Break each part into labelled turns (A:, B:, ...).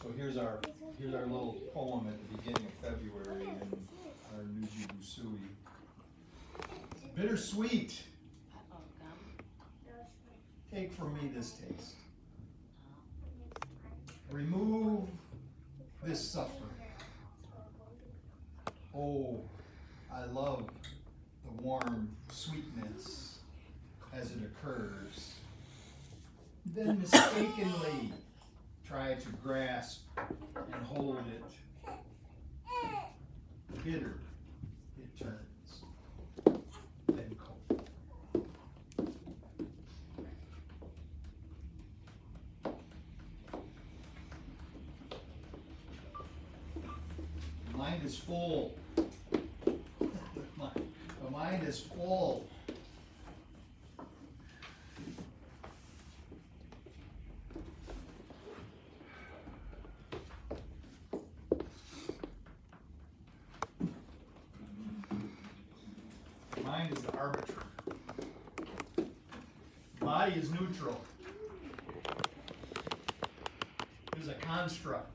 A: So here's our little poem at the beginning of February in our Nuji Busui. Bittersweet. Take from me this taste. Remove this suffering. Oh, I love the warm sweetness as it occurs. Then mistakenly try to grasp and hold it. Bitter it turns, then cold. The mind is full. The mind is full. Mind is the arbiter. Body is neutral. It is a construct,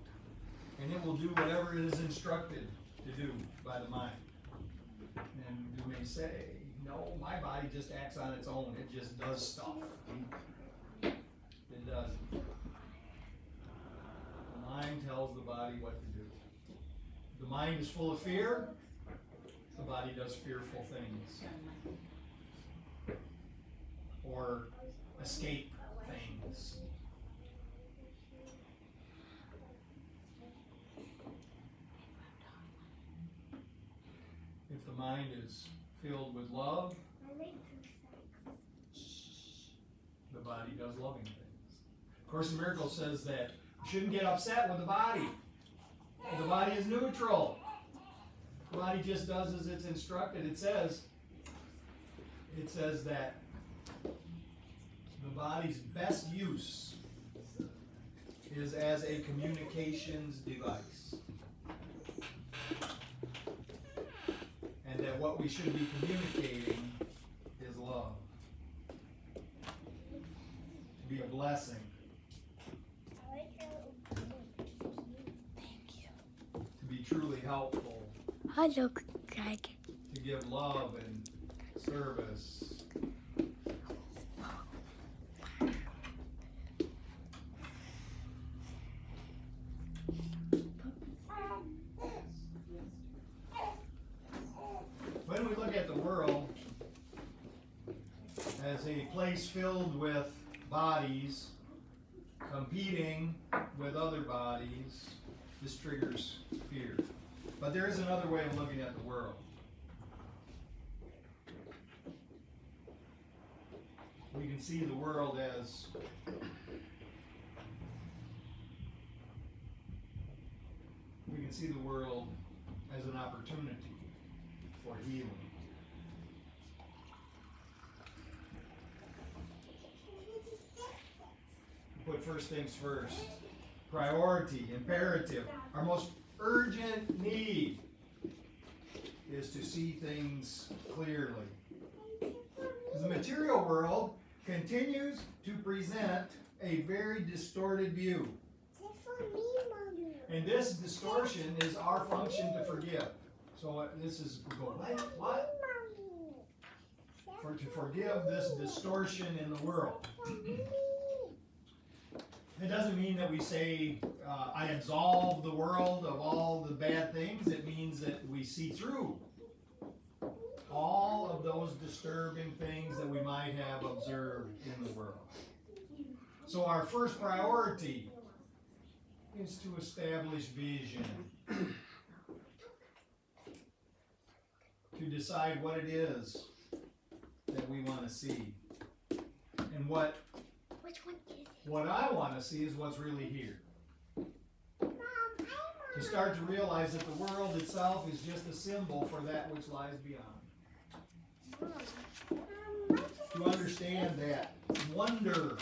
A: and it will do whatever it is instructed to do by the mind. And you may say, no, my body just acts on its own. It just does stuff. It doesn't. The mind tells the body what to do. The mind is full of fear. The body does fearful things. Or escape things. If the mind is filled with love, the body does loving things. Course in Miracles says that you shouldn't get upset with the body. The body is neutral. The body just does as it's instructed. It says that the body's best use is as a communications device. And that what we should be communicating is love. To be a blessing.
B: Thank you.
A: To be truly helpful.
B: Hello, Greg.
A: To give love and service. When we look at the world as a place filled with bodies competing with other bodies, this triggers fear. But there is another way of looking at the world. We can see the world as an opportunity for healing. Put first things first. Priority, imperative, our most urgent need is to see things clearly. The material world continues to present a very distorted view. And this distortion is our function to forgive. So this is, we go, what? To forgive this distortion in the world. It doesn't mean that we say, I absolve the world of all the bad things. It means that we see through all of those disturbing things that we might have observed in the world. So our first priority is to establish vision. To decide what it is that we want to see. And what I want to see is what's really here. To start to realize that the world itself is just a symbol for that which lies beyond. To understand that wonder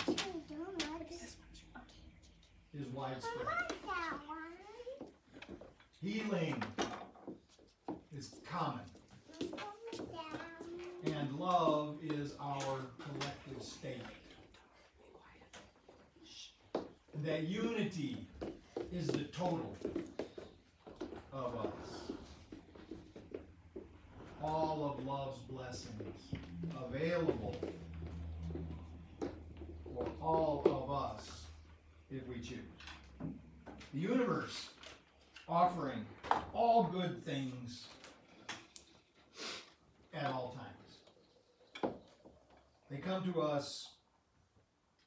A: is widespread. Healing is common. And love is our collective state. And that unity is the total of us. All of love's blessings available for all of us if we choose. The universe offering all good things at all times. They come to us,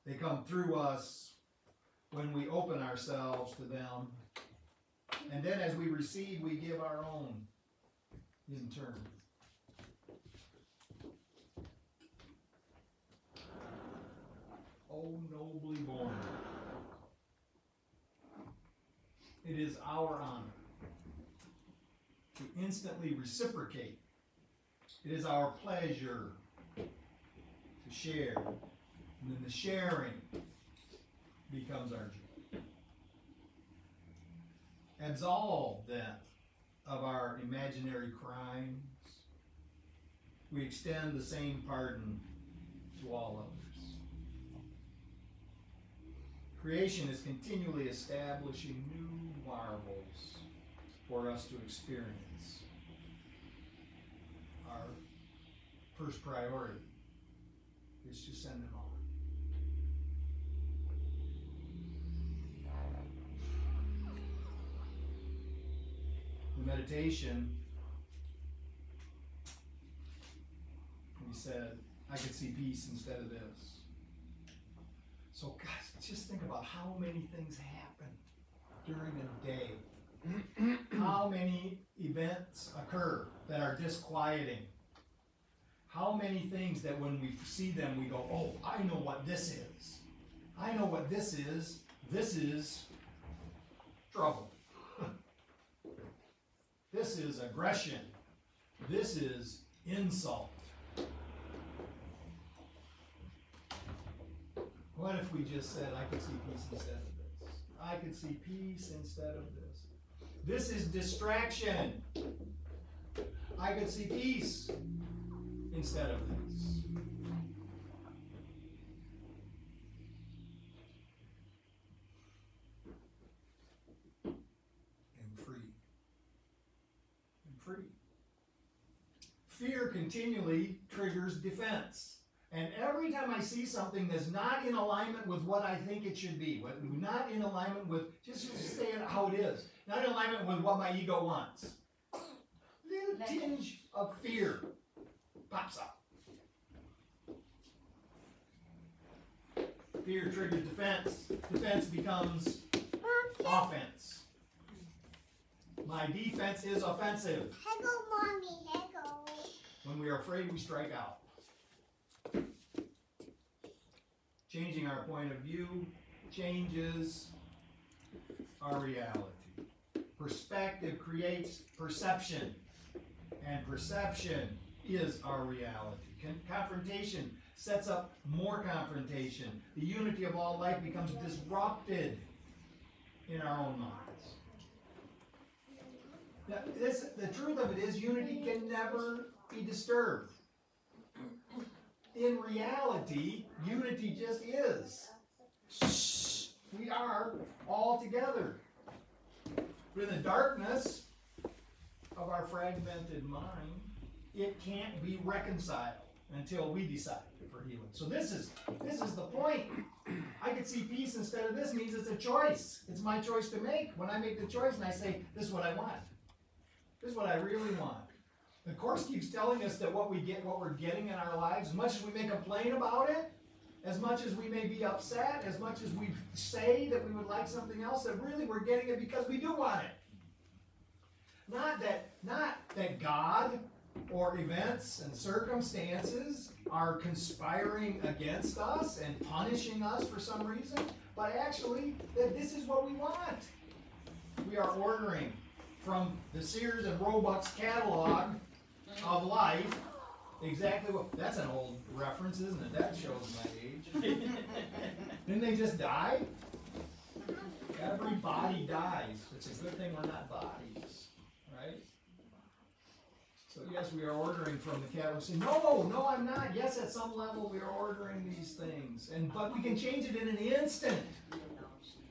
A: they come through us when we open ourselves to them. And then as we receive, we give our own in turn. Oh, nobly born. It is our honor to instantly reciprocate. It is our pleasure to share. And then the sharing becomes our joy. Absolved then of our imaginary crimes, we extend the same pardon to all others. Creation is continually establishing new marvels for us to experience. Our first priority is to send them on. The meditation, he said, I could see peace instead of this. So guys, just think about how many things happen during a day. How many events occur that are disquieting. How many things that when we see them we go, oh, I know what this is. I know what this is. This is trouble. This is aggression. This is insult. What if we just said, I could see peace instead of this? I could see peace instead of this. This is distraction. I could see peace instead of this. And free. And free. Fear continually triggers defense. And every time I see something that's not in alignment with what I think it should be, not in alignment with, just say it how it is, not in alignment with what my ego wants, little tinge of fear pops up. Fear triggers defense. Defense becomes offense. My defense is offensive.
B: Hello, Mommy. Hello.
A: When we are afraid, we strike out. Changing our point of view changes our reality. Perspective creates perception, and perception is our reality. Confrontation sets up more confrontation. The unity of all life becomes disrupted in our own minds. Now, the truth of it is, unity can never be disturbed. In reality, unity just is. We are all together. But in the darkness of our fragmented mind, it can't be reconciled until we decide for healing. So this is the point. I could see peace instead of this means it's a choice. It's my choice to make. When I make the choice and I say, this is what I want. This is what I really want. The Course keeps telling us that what we're getting in our lives, as much as we may complain about it, as much as we may be upset, as much as we say that we would like something else, that really we're getting it because we do want it. Not that God or events and circumstances are conspiring against us and punishing us for some reason, but actually that this is what we want. We are ordering from the Sears and Roebuck's catalog of life exactly what. That's an old reference, isn't it? That shows my age. Didn't they just die? Everybody dies. It's a good thing we're not bodies, right? So yes, we are ordering from the catalog. Say, no, I'm not. Yes, at some level we are ordering these things, but we can change it in an instant.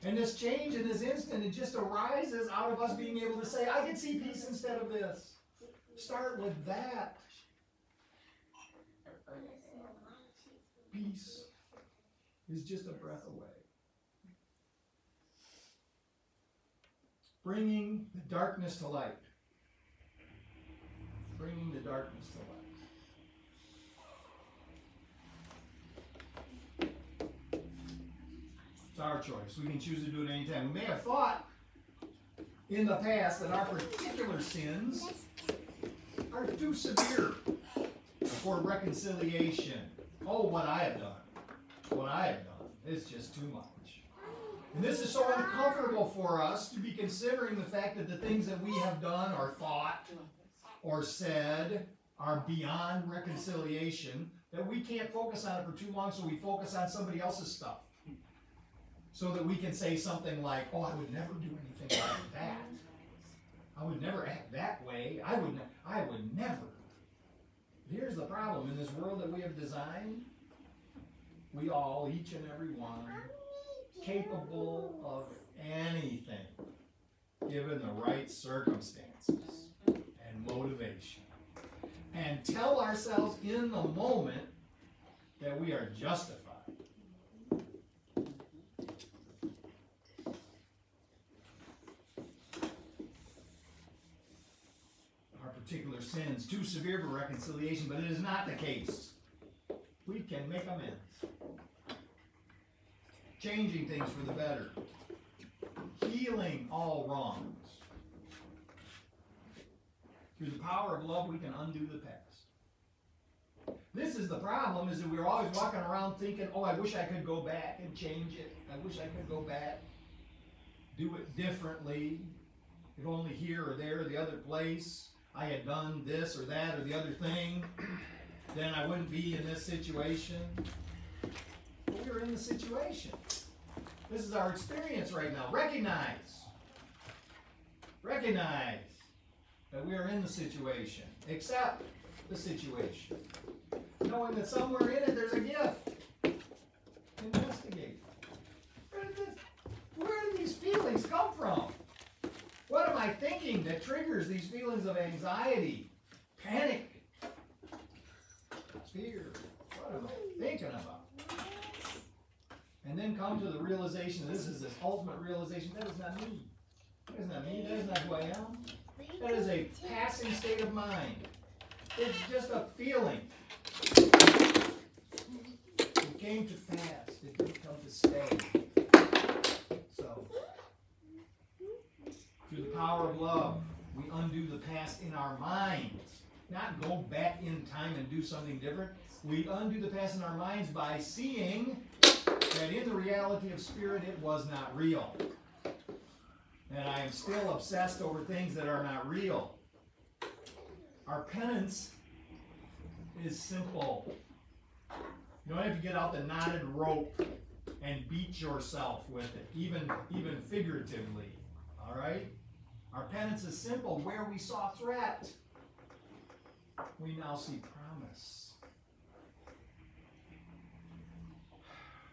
A: And this change in this instant, it just arises out of us being able to say, I can see peace instead of this. Start with that. Peace is just a breath away. Bringing the darkness to light. Bringing the darkness to light. It's our choice. We can choose to do it anytime. We may have thought in the past that our particular sins are too severe for reconciliation. Oh, what I have done. What I have done is just too much. And this is so uncomfortable for us to be considering the fact that the things that we have done or thought or said are beyond reconciliation, that we can't focus on it for too long, so we focus on somebody else's stuff. So that we can say something like, oh, I would never do anything like that. I would never act that way. I would never. Here's the problem. In this world that we have designed, we all, each and every one, capable of anything, given the right circumstances and motivation. And tell ourselves in the moment that we are justified. Particular sins too severe for reconciliation, but it is not the case. We can make amends, changing things for the better, healing all wrongs. Through the power of love, we can undo the past. This is the problem, is that we're always walking around thinking, oh, I wish I could go back and change it. I wish I could go back, do it differently, if only here or there or the other place I had done this or that or the other thing, then I wouldn't be in this situation. But we were in the situation. This is our experience right now. Recognize that we are in the situation. Accept the situation. Knowing that somewhere in it there's a gift. Investigate. Where do these feelings come from? What am I thinking that triggers these feelings of anxiety, panic, fear? What am I thinking about? And then come to the realization, this is this ultimate realization, that is not me. That is not me. That is not who I am. That is a passing state of mind. It's just a feeling. It came to pass. It didn't come to stay. So, through the power of love, we undo the past in our minds. Not go back in time and do something different. We undo the past in our minds by seeing that in the reality of spirit it was not real. And I am still obsessed over things that are not real. Our penance is simple. You don't have to get out the knotted rope and beat yourself with it, even figuratively. All right? Our penance is simple. Where we saw threat, we now see promise.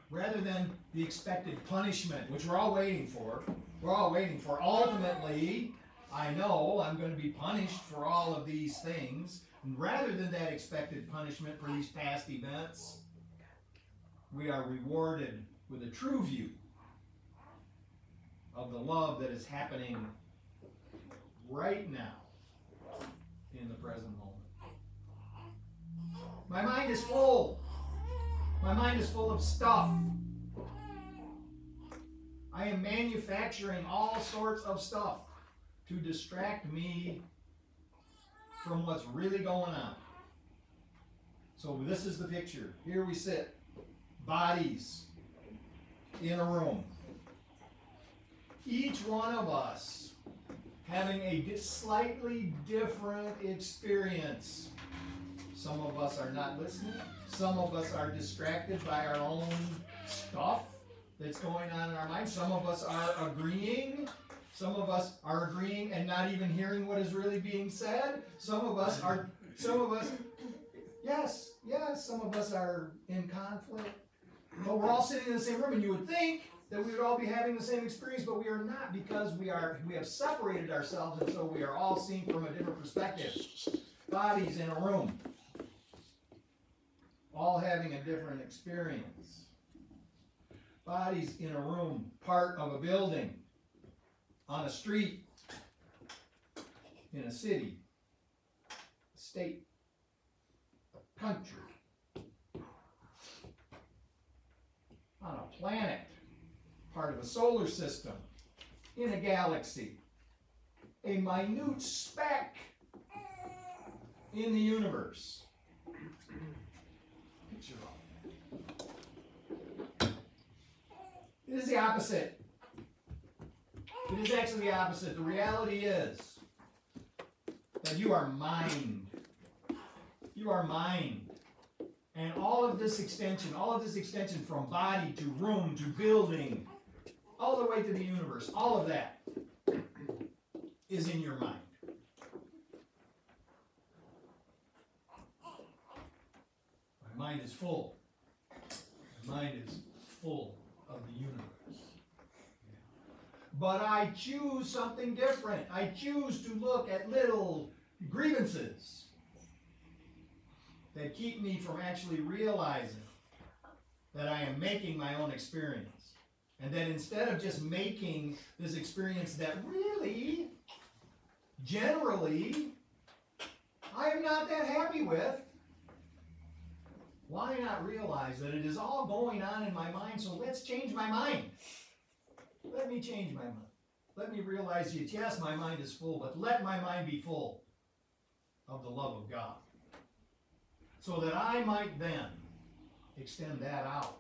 A: Rather than the expected punishment, which we're all waiting for. We're all waiting for. Ultimately, I know I'm going to be punished for all of these things. And rather than that expected punishment for these past events, we are rewarded with a true view of the love that is happening right now in the present moment. My mind is full. My mind is full of stuff. I am manufacturing all sorts of stuff to distract me from what's really going on. So this is the picture. Here we sit, bodies in a room. Each one of us having a slightly different experience. Some of us are not listening. Some of us are distracted by our own stuff that's going on in our mind. Some of us are agreeing. Some of us are agreeing and not even hearing what is really being said. Some of us, some of us are in conflict. But we're all sitting in the same room, and you would think that we would all be having the same experience, but we are not, because we have separated ourselves, and so we are all seen from a different perspective. Bodies in a room, all having a different experience. Bodies in a room, part of a building, on a street, in a city, a state, a country, on a planet, part of a solar system, in a galaxy, a minute speck in the universe. Picture of it. It is the opposite. It is actually the opposite. The reality is that you are mind. You are mind. And all of this extension from body to room to building, all the way to the universe, all of that is in your mind. My mind is full. My mind is full of the universe. But I choose something different. I choose to look at little grievances that keep me from actually realizing that I am making my own experience. And that instead of just making this experience that really, generally, I am not that happy with, why not realize that it is all going on in my mind, so let's change my mind. Let me change my mind. Let me realize that, yes, my mind is full, but let my mind be full of the love of God, so that I might then extend that out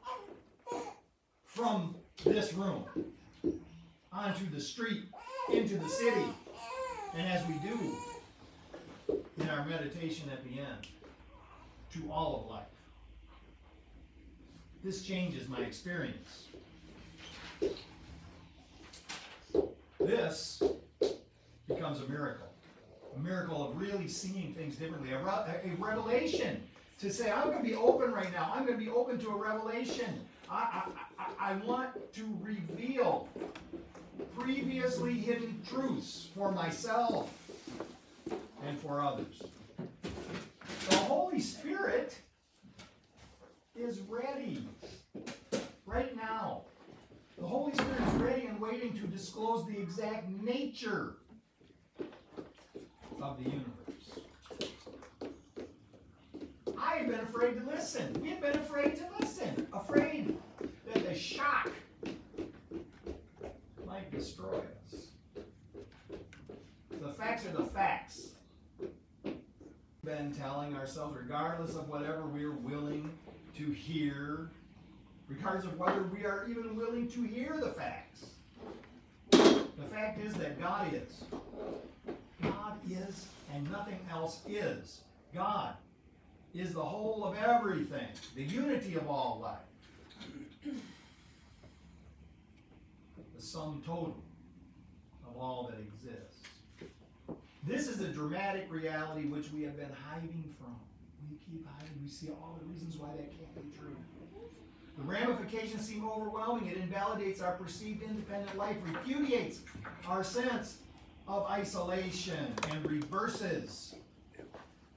A: from this room onto the street, into the city, and as we do in our meditation at the end, to all of life. This changes my experience. This becomes a miracle of really seeing things differently, a revelation, to say, I'm going to be open right now. I'm going to be open to a revelation. I want to reveal previously hidden truths for myself and for others. The Holy Spirit is ready right now. The Holy Spirit is ready and waiting to disclose the exact nature of the universe. I have been afraid to listen. We have been afraid to listen. Afraid that the shock might destroy us. The facts are the facts. We've been telling ourselves, regardless of whatever we're willing to hear, regardless of whether we are even willing to hear the facts. The fact is that God is. God is, and nothing else is. God is the whole of everything, the unity of all life, the sum total of all that exists. This is a dramatic reality which we have been hiding from. We keep hiding. We see all the reasons why that can't be true. The ramifications seem overwhelming. It invalidates our perceived independent life, repudiates our sense of isolation, and reverses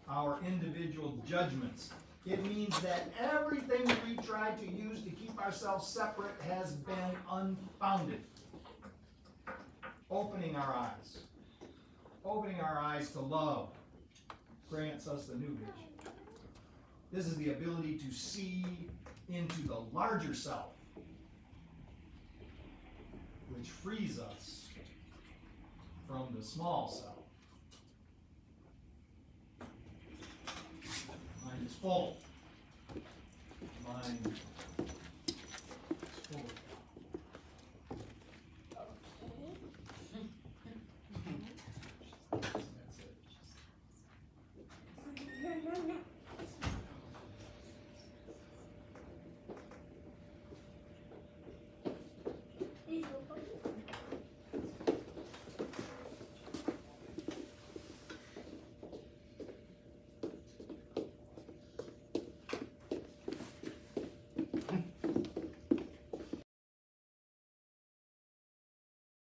A: our individual judgments. It means that everything we try to use to keep ourselves separate has been unfounded. Opening our eyes to love grants us the new vision. This is the ability to see into the larger self, which frees us from the small self. Mind is full. Mind